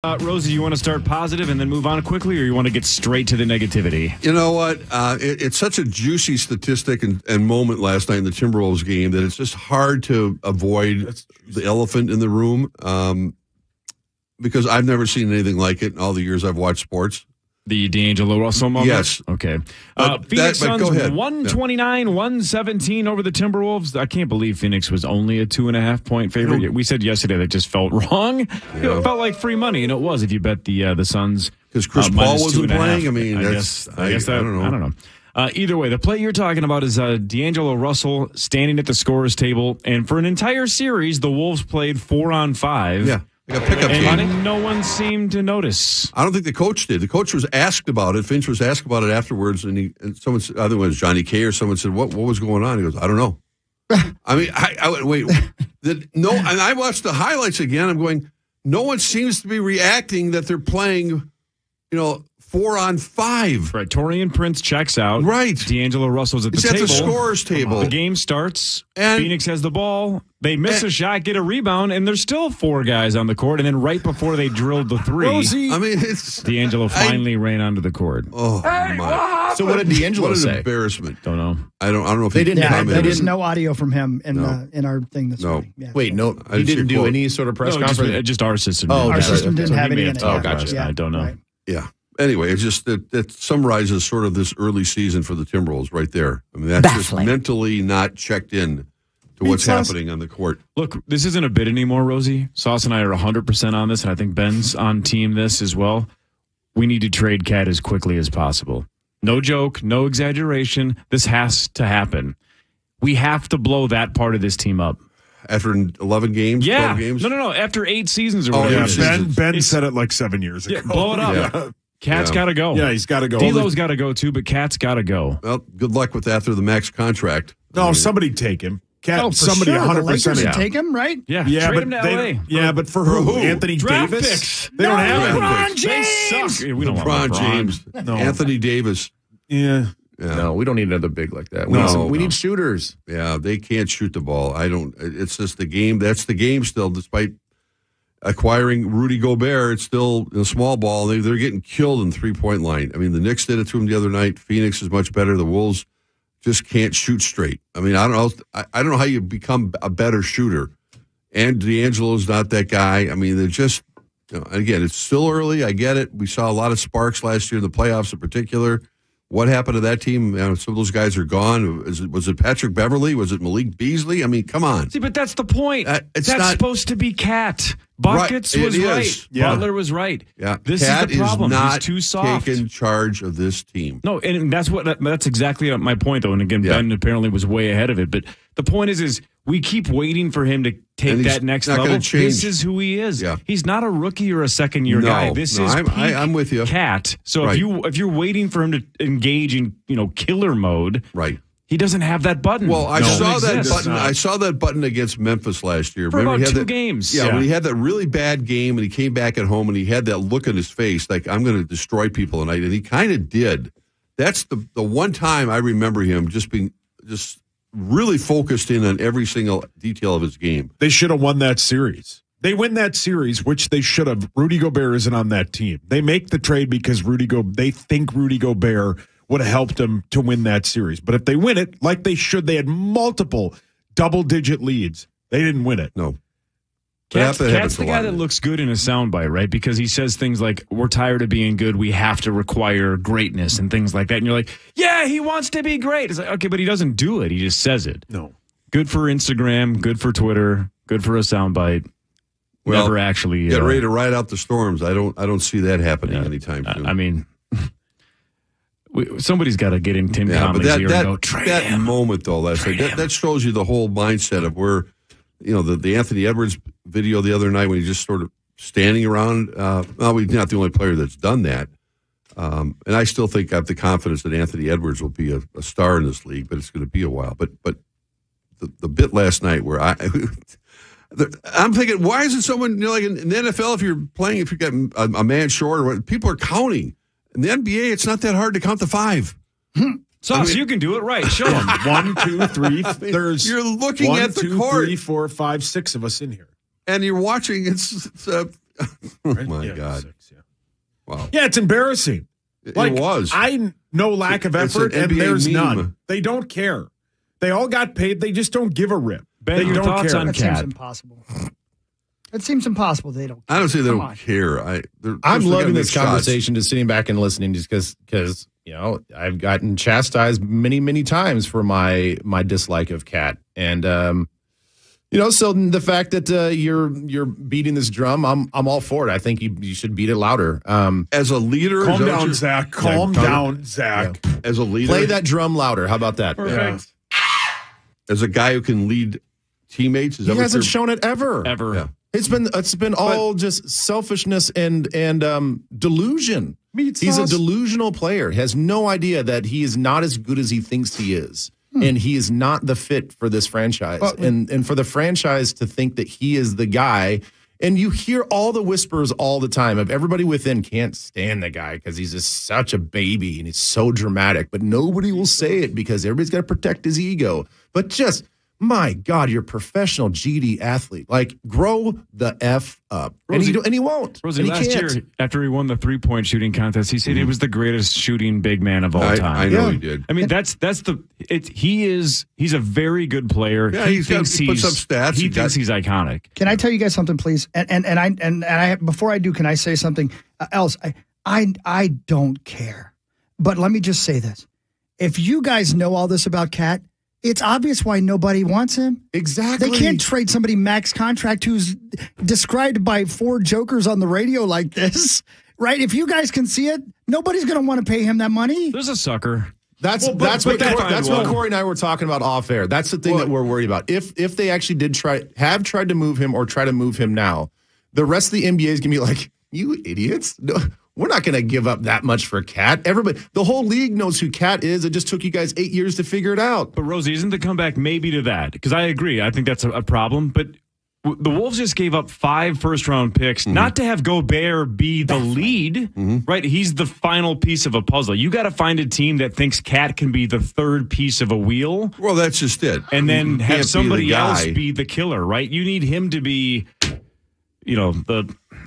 Rosie, you want to start positive and then move on quickly, or you want to get straight to the negativity? You know what? It's such a juicy statistic and moment last night in the Timberwolves game that it's just hard to avoid the elephant in the room because I've never seen anything like it in all the years I've watched sports. The D'Angelo Russell moment? Yes. Okay. Phoenix Suns 129-117 over the Timberwolves. I can't believe Phoenix was only a 2.5-point favorite. We said yesterday that just felt wrong. Yeah. It felt like free money, and it was if you bet the Suns. Because Chris Paul wasn't playing? I mean, I don't know. Either way, the play you're talking about is D'Angelo Russell standing at the scorer's table, and for an entire series, the Wolves played 4-on-5. Yeah. Like a pickup game. And no one seemed to notice. I don't think the coach did. The coach was asked about it. Finch was asked about it afterwards, and someone said, either it was Johnny K or someone said, "What was going on?" He goes, "I don't know." I mean, I wait. No, and I watched the highlights again. I'm going, no one seems to be reacting that they're playing, 4-on-5. Right. Taurean Prince checks out. Right. D'Angelo Russell's at the table. He's at the scorer's table. The game starts. And Phoenix has the ball. They miss a shot, get a rebound, and there's still 4 guys on the court. And then right before they drilled the 3, Rosie, I mean, D'Angelo finally ran onto the court. Oh, my. So what did D'Angelo say? What an embarrassment. Don't know. I don't know if they he didn't have. commented. There's no audio from him in our thing this morning. Yeah. Wait, no, he didn't do any sort of press conference? Just our system. Our system didn't have any. Oh, gotcha. Yeah. I don't know. Right. Yeah. Anyway, it's just that summarizes sort of this early season for the Timberwolves right there. I mean, that's just mentally not checked in to what's happening on the court. Look, this isn't a bit anymore, Rosie. Sauce and I are 100% on this, and I think Ben's on team this as well. We need to trade Cat as quickly as possible. No joke, no exaggeration. This has to happen. We have to blow that part of this team up. After 11 games? Yeah. 12 games? No. After 8 seasons or whatever. Yeah, Ben said it like 7 years ago. Yeah, blow it up. Yeah. Cat's got to go. Yeah, he's got to go. D'Lo's got to go too, but Cat's got to go. Well, good luck with that through the max contract. No, somebody take him. Somebody 100% should take him, right? Yeah, but him to LA. Yeah, but for who? Anthony Draft Davis? Picks. They don't have LeBron James. They suck. We don't LeBron want James. No. Anthony Davis. Yeah. No, we don't need another big like that. We need shooters. Yeah, they can't shoot the ball. It's just the game. That's the game still, despite acquiring Rudy Gobert. It's still a small ball. They're getting killed in three-point line. I mean, the Knicks did it to them the other night. Phoenix is much better. The Wolves just can't shoot straight. I mean, I don't know how you become a better shooter. And D'Angelo's not that guy. I mean, they're just, again, it's still early. I get it. We saw a lot of sparks last year in the playoffs in particular. What happened to that team? Some of those guys are gone. Was it Patrick Beverly? Was it Malik Beasley? I mean, come on. See, but that's the point. It's that's not supposed to be Cat. Buckets right, was right. Yeah. Butler was right. Yeah. This Cat is the problem. Is not He's too soft. Taking charge of this team. No, and that's exactly my point, though. And again, Ben apparently was way ahead of it. But the point is we keep waiting for him to take that next level. This is who he is. Yeah. He's not a rookie or a second-year guy. This is I'm with you. Cat. So right. if you're waiting for him to engage in killer mode, right? He doesn't have that button. Well, I saw that button. I saw that button against Memphis last year. For about 2 games. Yeah, when he had that really bad game and he came back at home and he had that look on his face like, I'm going to destroy people tonight. And he kind of did. That's the one time I remember him just being really focused in on every single detail of his game. They should have won that series. They win that series, which they should have. Rudy Gobert isn't on that team. They make the trade because they think Rudy Gobert would have helped them to win that series. But if they win it, like they should, they had multiple double-digit leads. They didn't win it. No. Cat's the guy that looks good in a soundbite, right? Because he says things like, we're tired of being good, we have to require greatness and things like that. And you're like, yeah, he wants to be great. It's like, okay, but he doesn't do it. He just says it. No. Good for Instagram, good for Twitter, good for a soundbite. Well, never actually get ready to ride out the storms. I don't see that happening anytime soon. I mean, somebody's got to get in Tim Conley's ear and go, trade him. Moment, though, that shows you the whole mindset of where, the Anthony Edwards video the other night when he's just sort of standing around. Well, he's not the only player that's done that. And I still think I have the confidence that Anthony Edwards will be a star in this league, but it's going to be a while. But the bit last night where I'm thinking, why isn't someone, like in the NFL, if you get a man short, people are counting. In the NBA, it's not that hard to count to 5. Sauce, you can do it right. Show them. 1, 2, 3. You're looking at the court. 1, 2, 3, 4, 5, 6 of us in here. And you're watching. It's Oh, my God. 6, yeah. Wow. Yeah, it's embarrassing. It Like, was. I know lack of It's effort, an and NBA there's meme. none. They don't care. They all got paid. They just don't give a rip. Ben, They your don't thoughts care. on That seems Cat? impossible. It seems impossible they don't care. I don't say they Come don't on. care. I'm loving this shots. conversation, just sitting back and listening, just because I've gotten chastised many times for my dislike of Cat, and so the fact that you're beating this drum, I'm all for it. I think you should beat it louder. As a leader, Calm down, Zach. Calm down, Zach. Yeah. as a leader, Play that drum louder. How about that? Perfect. as a guy who can lead teammates. Is He that what hasn't you're- shown it ever. Yeah. It's been all just selfishness and delusion. He's a delusional player. He has no idea that he is not as good as he thinks he is. And he is not the fit for this franchise. And for the franchise to think that he is the guy. And you hear all the whispers all the time of everybody within can't stand the guy because he's just such a baby and he's so dramatic. But nobody will say it because everybody's got to protect his ego. But just, my God, you're a professional GD athlete. Like, grow the F up. Rosie, and he won't. Rosie, and he last can't. year, after he won the 3-point shooting contest, he said he was the greatest shooting big man of all time. I know he did. I mean, he's a very good player. Yeah, he puts up stats. He thinks he's iconic. Can I tell you guys something, please? And I before I do, can I say something else? I don't care, but let me just say this: if you guys know all this about Cat, it's obvious why nobody wants him. Exactly. They can't trade somebody max contract who's described by 4 jokers on the radio like this, right? If you guys can see it, nobody's going to want to pay him that money. There's a sucker. That's what Cory and I were talking about off air. That's the thing that we're worried about. If they actually have tried to move him or try to move him now, the rest of the NBA is going to be like, you idiots. No, we're not going to give up that much for Cat. Everybody, the whole league knows who Cat is. It just took you guys 8 years to figure it out. But Rosie, isn't the comeback maybe to that? Because I agree. I think that's a problem. But the Wolves just gave up 5 first-round picks, not to have Gobert be the lead, right? He's the final piece of a puzzle. You got to find a team that thinks Cat can be the third piece of a wheel. Well, that's just it. And then have somebody else guy. be the killer, right? You need him to be,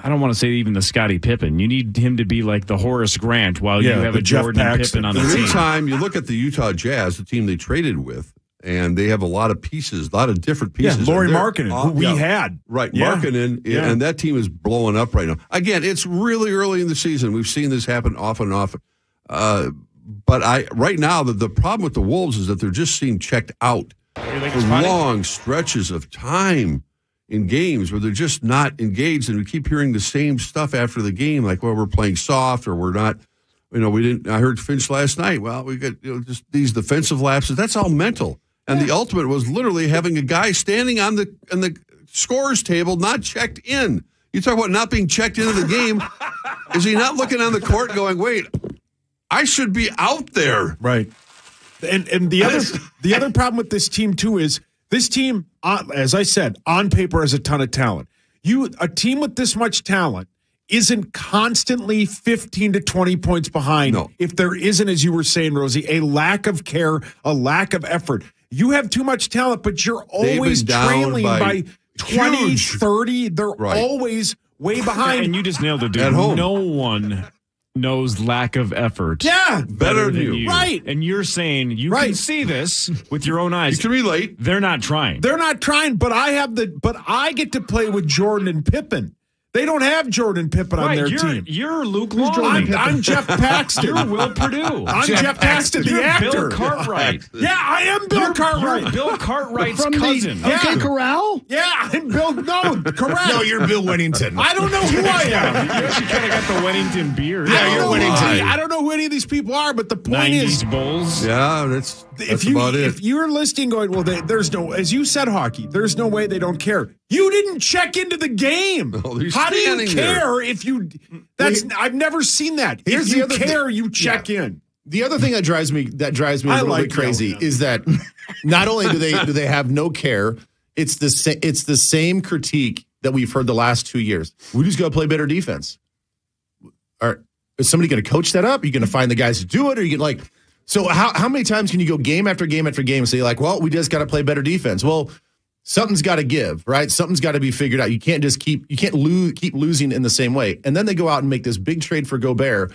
I don't want to say even the Scottie Pippen. You need him to be like the Horace Grant while you have a Jordan and Pippen on the In the team. meantime, you look at the Utah Jazz, the team they traded with, and they have a lot of pieces, a lot of different pieces. Laurie Markkinen, who we had. Right, Markkinen, and that team is blowing up right now. Again, it's really early in the season. We've seen this happen off and off. But right now, the problem with the Wolves is that they're just seem checked out for long stretches of time in games where they're just not engaged, and we keep hearing the same stuff after the game, like, well, we're playing soft or we're not. We didn't. I heard Finch last night. Well, we got just these defensive lapses. That's all mental. And the ultimate was literally having a guy standing on the scorer's table, not checked in. You talk about not being checked into the game. Is he not looking on the court going, wait, I should be out there? Right. And the other problem with this team too is this team, as I said, on paper has a ton of talent. A team with this much talent isn't constantly 15 to 20 points behind. No. If there isn't, as you were saying, Rosie, a lack of care, a lack of effort. You have too much talent, but you're always trailing by 20, 30. They're always way behind. And you just nailed it, dude. At home. No one knows lack of effort. Yeah. Better than you. Right. And you're saying you can see this with your own eyes. You can relate. They're not trying. They're not trying, but I get to play with Jordan and Pippen. They don't have Jordan Pippen on their team. You're Luke Long. I'm Jeff Paxton. You're Will Purdue. I'm Jeff Paxton, the actor. Bill Cartwright. Yeah, I am Bill Cartwright. You're Bill Cartwright's From cousin. OK Corral? Yeah, I'm Bill. No, correct. No, you're Bill Winnington. I don't know who I am. You actually kind of got the Weddington beard. I don't know who any of these people are, but the point 90s is, Bulls. Yeah, that's about it. If you're listening going, well, there's no, as you said, Hawkey, there's no way they don't care. You didn't check into the game. How do you care if you, I've never seen that. If you care, you check in. The other thing that drives me a little bit crazy is that not only do they have no care, it's the same critique that we've heard the last 2 years. We just got to play better defense. Is somebody going to coach that up? Are you going to find the guys to do it? Or you get so how many times can you go game after game after game and say, like, well, we just got to play better defense? Well, something's got to give, right? Something's got to be figured out. You can't just keep losing in the same way. And then they go out and make this big trade for Gobert.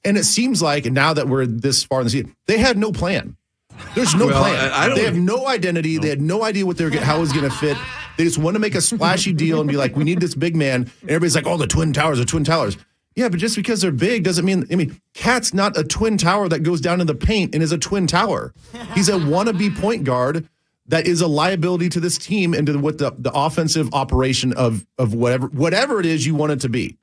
And it seems like now that we're this far in the season, they had no plan. There's no plan. They have no identity. They had no idea how it was going to fit. They just want to make a splashy deal and be like, we need this big man. And everybody's like, oh, the Twin Towers, the Twin Towers. Yeah, but just because they're big doesn't mean, Cat's not a twin tower that goes down in the paint and is a twin tower. He's a wannabe point guard that is a liability to this team and to what the offensive operation of whatever it is you want it to be.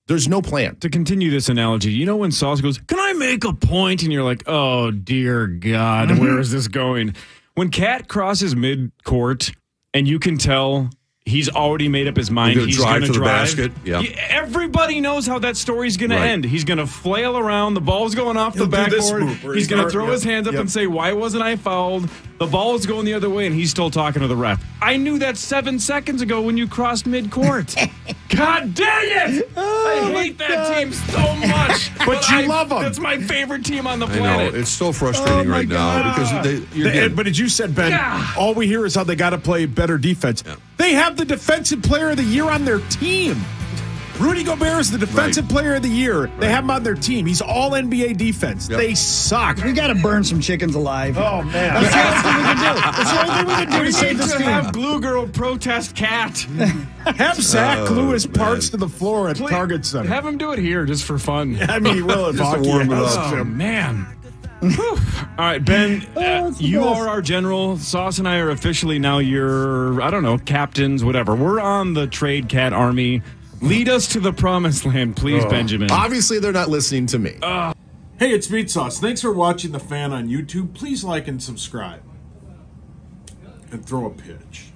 There's no plan. To continue this analogy, when Sauce goes, can I make a point? And you're like, oh, dear God, where is this going? When Cat crosses midcourt and you can tell he's already made up his mind. He's going to drive the basket. Yeah. Everybody knows how that story's going to end. He's going to flail around. The ball's going off the backboard. He's going to throw his hands up and say, why wasn't I fouled? The ball is going the other way, and he's still talking to the ref. I knew that 7 seconds ago when you crossed midcourt. God dang it! I hate that team so much. But you love them. That's my favorite team on the I planet. know. It's so frustrating right now because but as you said, Ben, all we hear is how they got to play better defense. Yeah. They have the defensive player of the year on their team. Rudy Gobert is the defensive player of the year. They have him on their team. He's all NBA defense. Yep. They suck. We got to burn some chickens alive. Oh, man. That's the only thing we can do. That's the only thing we can do to save this team. Have Glue Girl protest Cat. Have Zach glue his parts to the floor at Target Center. Have him do it here just for fun. I mean, he will if just to warm it up. Oh, man. All right, Ben, you are our general. Sauce and I are officially now your, captains, whatever. We're on the Trade Cat Army. Lead us to the promised land, please, Benjamin. Obviously, they're not listening to me. Hey, it's Meatsauce. Thanks for watching The Fan on YouTube. Please like and subscribe. And throw a pitch.